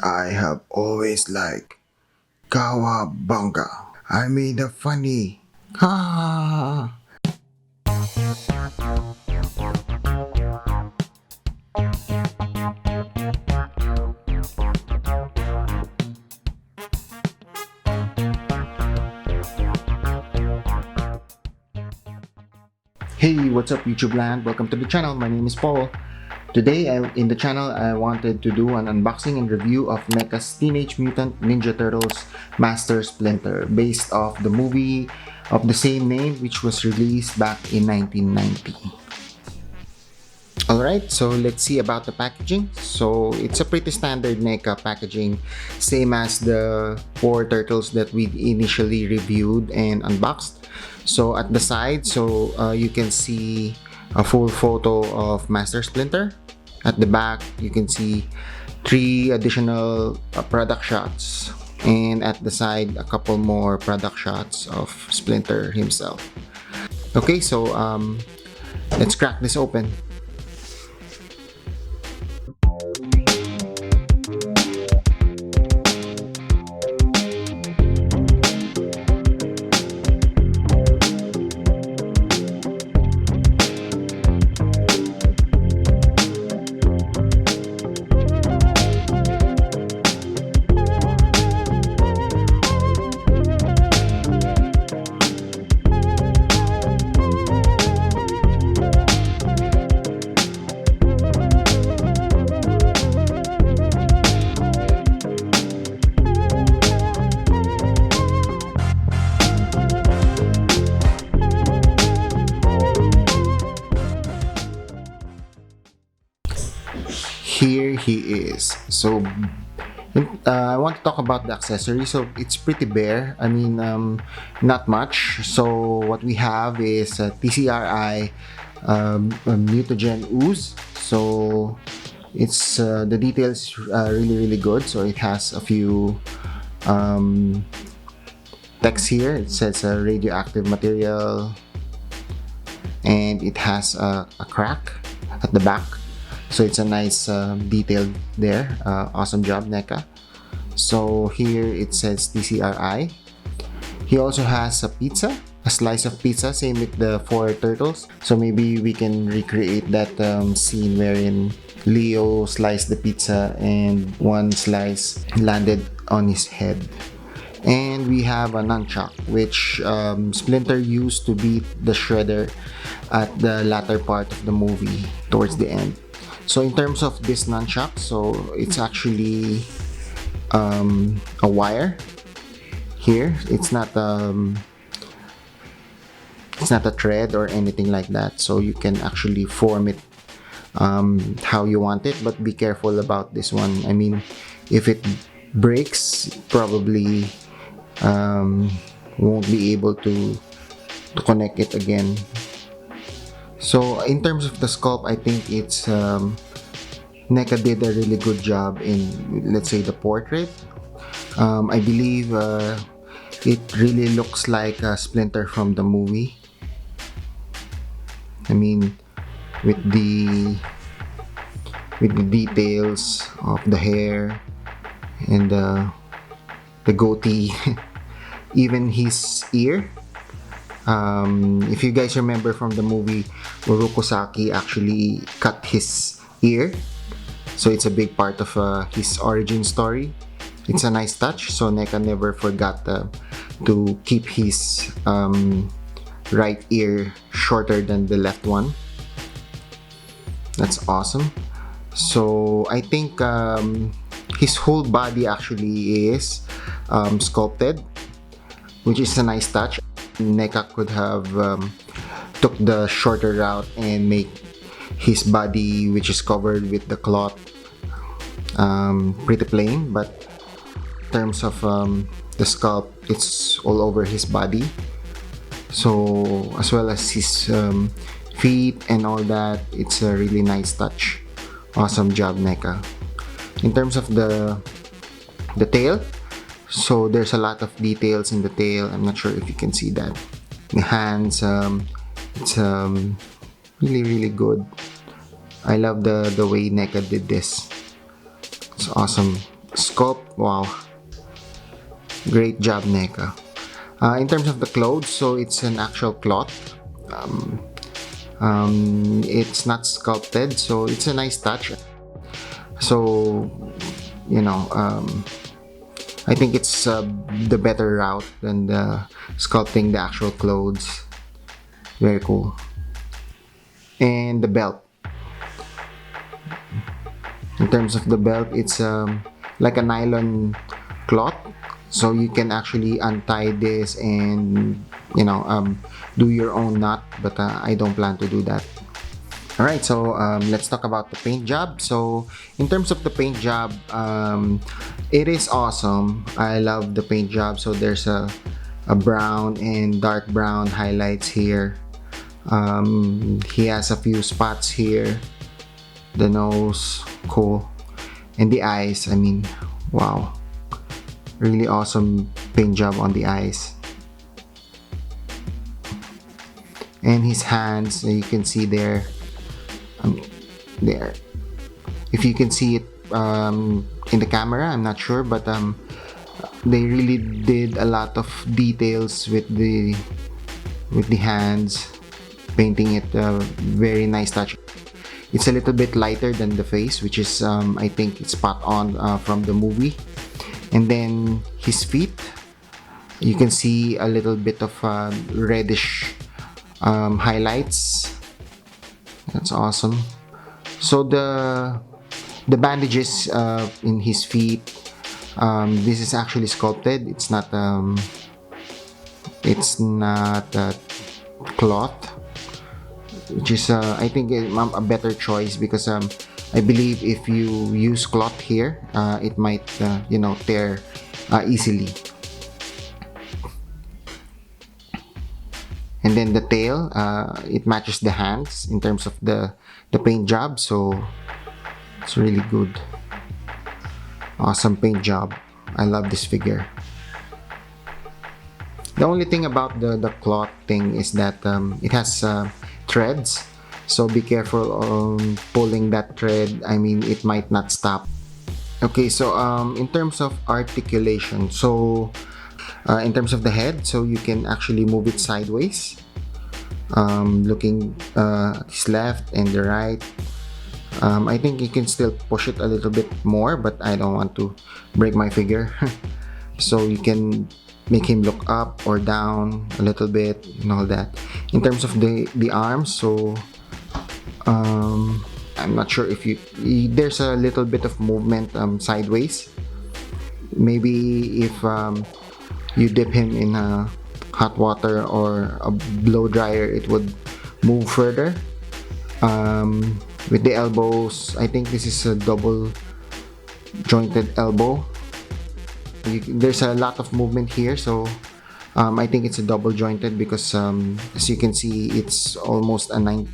I have always liked Kawabunga. I made a funny. Ha! Hey, what's up YouTube land? Welcome to the channel. My name is Paul. Today in the channel I wanted to do an unboxing and review of NECA's Teenage Mutant Ninja Turtles Master Splinter based off the movie of the same name which was released back in 1990. Alright, so let's see about the packaging. So it's a pretty standard NECA packaging, same as the 4 turtles that we initially reviewed and unboxed. So at the side, you can see a full photo of Master Splinter. At the back, you can see 3 additional product shots, and at the side, a couple more product shots of Splinter himself. Okay, so let's crack this open. Here he is. So I want to talk about the accessory. So it's pretty bare. I mean, not much. So what we have is a TCRI a mutagen ooze. So it's the details really good. So it has a few text here. It says radioactive material, and it has a crack at the back. So it's a nice detail there. Awesome job, NECA. So here it says TCRI. He also has a pizza, a slice of pizza, same with the 4 turtles. So maybe we can recreate that scene wherein Leo sliced the pizza and one slice landed on his head. And we have a nunchuck, which Splinter used to beat the Shredder at the latter part of the movie, towards the end. So in terms of this nunchuck, so it's actually a wire here. It's not a thread or anything like that. So you can actually form it how you want it, but be careful about this one. I mean, if it breaks, probably won't be able to connect it again. So in terms of the sculpt, I think it's NECA did a really good job in, let's say, the portrait. I believe it really looks like a Splinter from the movie. I mean, with the details of the hair and the goatee, even his ear. If you guys remember from the movie, Urokusaki actually cut his ear, so it's a big part of his origin story. It's a nice touch. So NECA never forgot to keep his right ear shorter than the left one. That's awesome. So I think his whole body actually is sculpted, which is a nice touch. NECA could have took the shorter route and make his body, which is covered with the cloth, pretty plain, but in terms of the sculpt, it's all over his body. So as well as his feet and all that, it's a really nice touch. Awesome job, NECA. In terms of the tail, so there's a lot of details in the tail. I'm not sure if you can see that. The hands, it's really good. I love the way NECA did this. It's awesome sculpt, wow, great job, NECA. In terms of the clothes, so it's an actual cloth. It's not sculpted, so it's a nice touch. So, you know, I think it's the better route than sculpting the actual clothes. Very cool. And the belt. In terms of the belt, it's like a nylon cloth, so you can actually untie this and do your own knot, but I don't plan to do that. All right, so let's talk about the paint job. So in terms of the paint job, it is awesome. I love the paint job. So there's a brown and dark brown highlights here. He has a few spots here. The nose, cool. And the eyes, I mean, wow. Really awesome paint job on the eyes. And his hands, you can see there. There. If you can see it in the camera, I'm not sure, but they really did a lot of details with the hands, painting it a very nice touch. It's a little bit lighter than the face, which is I think it's spot on from the movie. And then his feet, you can see a little bit of reddish highlights. That's awesome. So the bandages in his feet, this is actually sculpted. It's not cloth, which is I think a better choice, because I believe if you use cloth here, it might tear easily. And then the tail, it matches the hands in terms of the paint job, so it's really good. Awesome paint job. I love this figure. The only thing about the cloth thing is that it has threads, so be careful on pulling that thread. I mean, it might not stop. Okay, so in terms of articulation, so in terms of the head, so you can actually move it sideways, looking his left and the right. I think you can still push it a little bit more, but I don't want to break my figure. So you can make him look up or down a little bit and all that. In terms of the arms, so I'm not sure if there's a little bit of movement sideways. Maybe if you dip him in hot water or a blow dryer, it would move further. With the elbows, I think this is a double jointed elbow. There's a lot of movement here, so I think it's a double jointed, because as you can see, it's almost a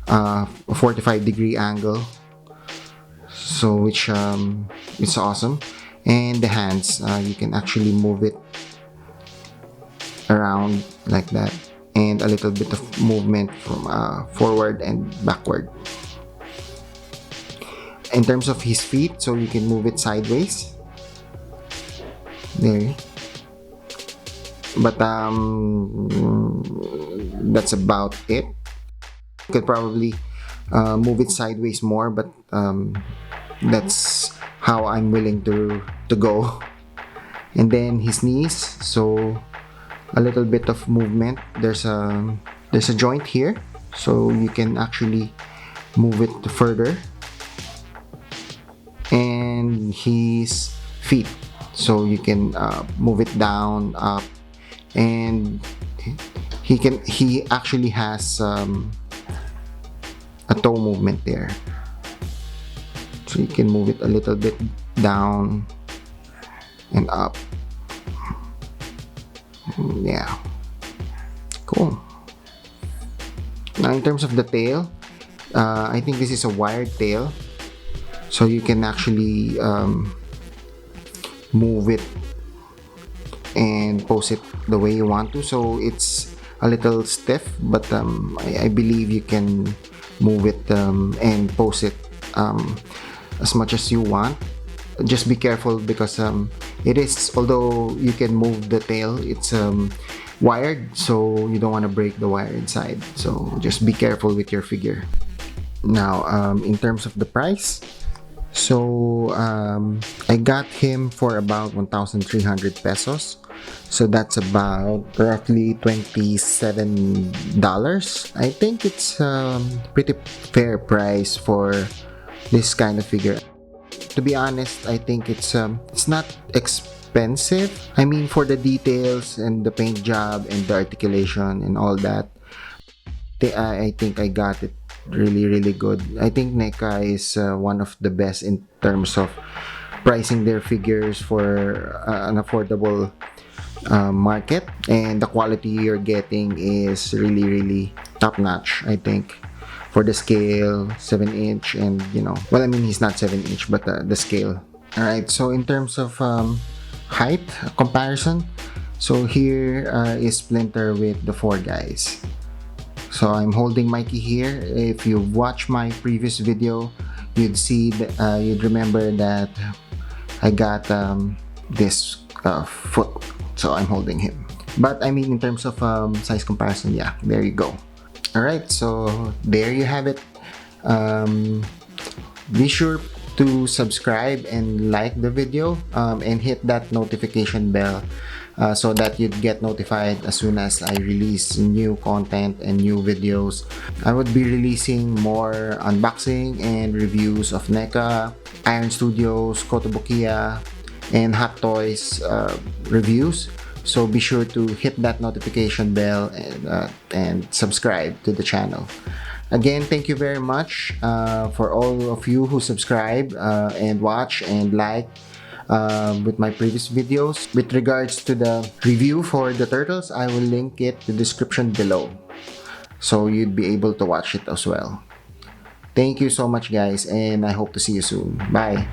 45-degree angle, so which it's awesome. And the hands, you can actually move it around like that, and a little bit of movement from forward and backward. In terms of his feet, so you can move it sideways there, but that's about it. You could probably move it sideways more, but that's how I'm willing to go. And then his knees, so a little bit of movement. There's a joint here, so you can actually move it further. And his feet, so you can move it down, up, and he actually has a toe movement there, so you can move it a little bit down and up. Yeah, cool. Now in terms of the tail, I think this is a wired tail, so you can actually move it and pose it the way you want to. So it's a little stiff, but I believe you can move it and pose it as much as you want. just be careful because it is, although you can move the tail, it's wired, so you don't want to break the wire inside. So just be careful with your figure. Now, in terms of the price, so I got him for about 1,300 pesos. So that's about roughly $27. I think it's pretty fair price for this kind of figure. To be honest, I think it's not expensive. I mean, for the details and the paint job and the articulation and all that, I think I got it really good. I think NECA is one of the best in terms of pricing their figures for an affordable market, and the quality you're getting is really top notch. I think for the scale, 7-inch, and well, I mean, he's not 7-inch, but the scale. All right, so in terms of height comparison, so here is Splinter with the 4 guys. So I'm holding Mikey here. If you've watched my previous video, you'd see that, you'd remember that I got this foot, so I'm holding him. But I mean, in terms of size comparison, yeah, there you go. Alright, so there you have it. Be sure to subscribe and like the video, and hit that notification bell so that you'd get notified as soon as I release new content and new videos. I would be releasing more unboxing and reviews of NECA, Iron Studios, Kotobukiya, and Hot Toys reviews. So be sure to hit that notification bell and subscribe to the channel. Again, thank you very much for all of you who subscribe and watch and like with my previous videos. With regards to the review for the turtles, I will link it in the description below, so you'd be able to watch it as well. Thank you so much, guys, and I hope to see you soon. Bye!